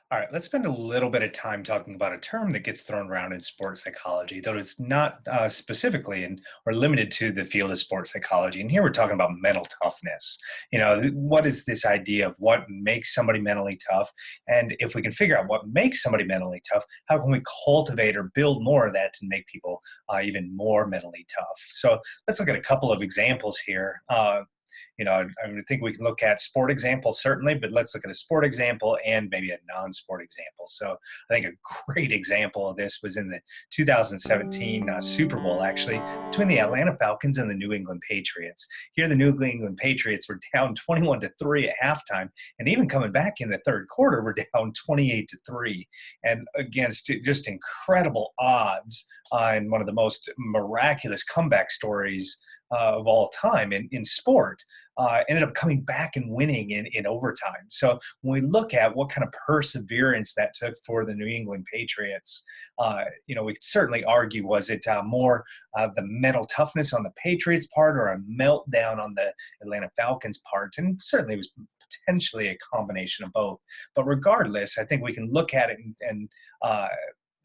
All right, let's spend a little bit of time talking about a term that gets thrown around in sports psychology, though it's not specifically or limited to the field of sports psychology. And here we're talking about mental toughness. What is this idea of what makes somebody mentally tough? And if we can figure out what makes somebody mentally tough, how can we cultivate or build more of that to make people even more mentally tough? So let's look at a couple of examples here. I would think we can look at sport examples certainly, but let's look at a sport example and maybe a non-sport example. So I think a great example of this was in the 2017 Super Bowl, actually, between the Atlanta Falcons and the New England Patriots. Here, the New England Patriots were down 21-3 at halftime, and even coming back in the third quarter, were down 28-3, and against just incredible odds and one of the most miraculous comeback stories of all time in sport, ended up coming back and winning in overtime. So when we look at what kind of perseverance that took for the New England Patriots, we could certainly argue, was it more the mental toughness on the Patriots' part or a meltdown on the Atlanta Falcons' part? And certainly it was potentially a combination of both. But regardless, I think we can look at it and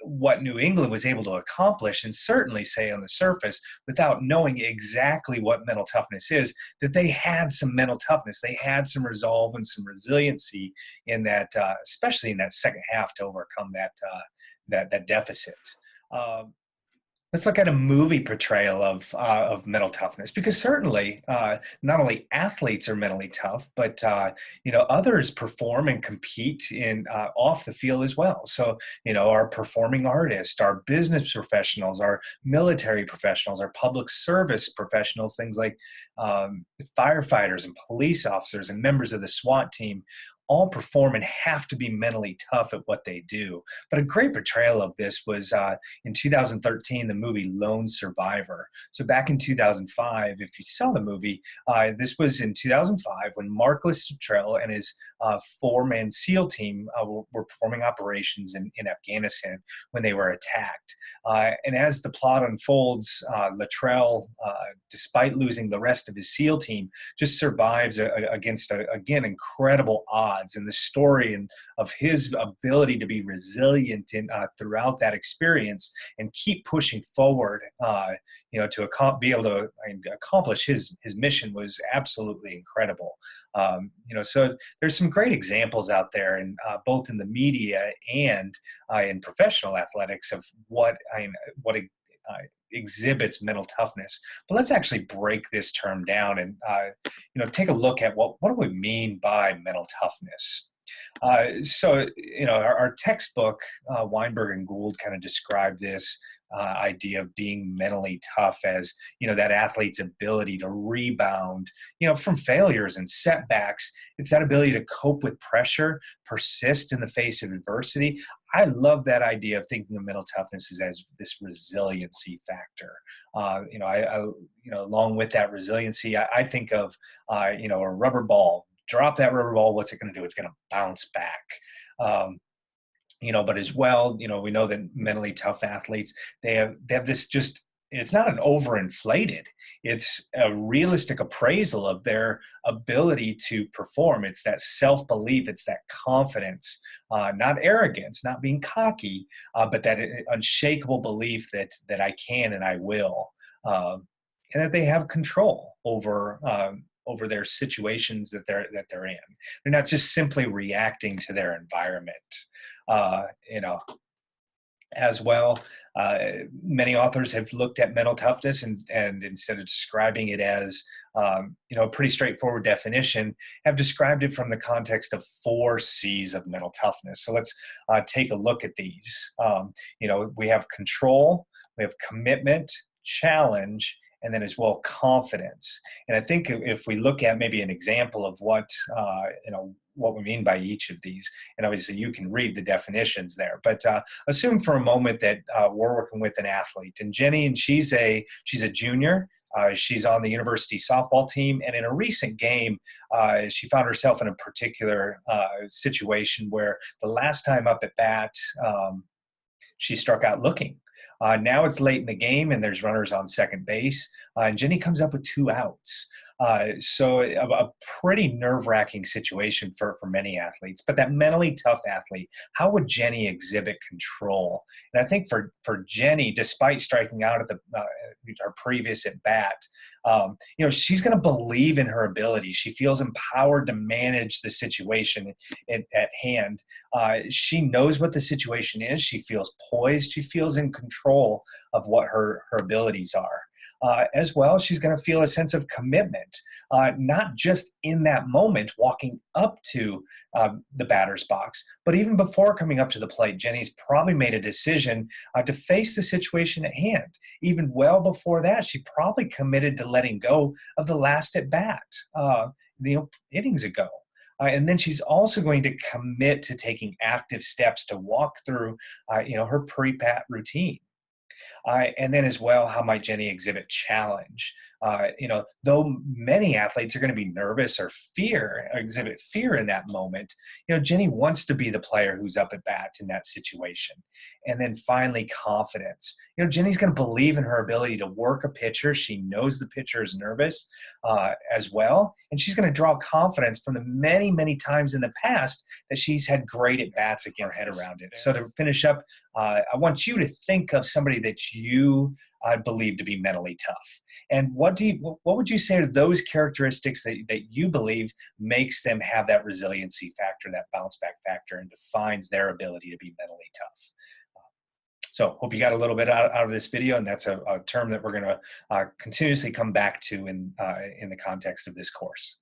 what New England was able to accomplish, and certainly say on the surface, without knowing exactly what mental toughness is, that they had some mental toughness. They had some resolve and some resiliency in that, especially in that second half, to overcome that deficit. Um, Let's look at a movie portrayal of mental toughness, because certainly not only athletes are mentally tough, but others perform and compete in off the field as well. So our performing artists, our business professionals, our military professionals, our public service professionals, things like firefighters and police officers and members of the SWAT team, all perform and have to be mentally tough at what they do. But a great portrayal of this was in 2013, the movie Lone Survivor. So back in 2005, if you saw the movie, this was in 2005 when Mark Luttrell and his four-man SEAL team were performing operations in Afghanistan when they were attacked. And as the plot unfolds, Luttrell, despite losing the rest of his SEAL team, just survives against, again, incredible odds. And the story of his ability to be resilient throughout that experience and keep pushing forward, to be able to accomplish his mission was absolutely incredible. So there's some great examples out there, and both in the media and in professional athletics, of what exhibits mental toughness. But let's actually break this term down and take a look at what do we mean by mental toughness. Our textbook, Weinberg and Gould, kind of described this idea of being mentally tough as, that athlete's ability to rebound, from failures and setbacks. It's that ability to cope with pressure, persist in the face of adversity. I love that idea of thinking of mental toughness as this resiliency factor. Along with that resiliency, I think of, a rubber ball. Drop that rubber ball, what's it going to do? It's going to bounce back. But as well, we know that mentally tough athletes, they have this just, it's not an overinflated, it's a realistic appraisal of their ability to perform. It's that self-belief, it's that confidence, not arrogance, not being cocky, but that unshakable belief that I can and I will, and that they have control over their situations that they're in. They're not just simply reacting to their environment. As well, many authors have looked at mental toughness and instead of describing it as a pretty straightforward definition, have described it from the context of 4 C's of mental toughness. So let's take a look at these. We have control, we have commitment, challenge, and then as well confidence. And I think if we look at maybe an example of what we mean by each of these, and obviously you can read the definitions there, but assume for a moment that we're working with an athlete, and Jenny, and she's a junior. She's on the university softball team, and in a recent game, she found herself in a particular situation where the last time up at bat, she struck out looking. Now it's late in the game and there's runners on second base, and Jenny comes up with 2 outs. So a pretty nerve-wracking situation for many athletes. But that mentally tough athlete, how would Jenny exhibit control? And I think for Jenny, despite striking out at the her previous at bat, she's going to believe in her ability. She feels empowered to manage the situation at hand. She knows what the situation is. She feels poised. She feels in control of what her abilities are. As well, she's going to feel a sense of commitment, not just in that moment walking up to the batter's box, but even before coming up to the plate. Jenny's probably made a decision to face the situation at hand. Even well before that, she probably committed to letting go of the last at bat, innings ago. And then she's also going to commit to taking active steps to walk through, her pre-bat routine. And then as well, how might Jenny exhibit challenge? Though many athletes are going to be nervous or exhibit fear in that moment, Jenny wants to be the player who's up at bat in that situation. And then finally, confidence. Jenny's going to believe in her ability to work a pitcher. She knows the pitcher is nervous as well. And she's going to draw confidence from the many, many times in the past that she's had great at bats against her head around it. So to finish up, I want you to think of somebody that you believe to be mentally tough. And what would you say to those characteristics that you believe makes them have that resiliency factor, that bounce back factor, and defines their ability to be mentally tough? So hope you got a little bit out of this video, and that's a term that we're going to continuously come back to in the context of this course.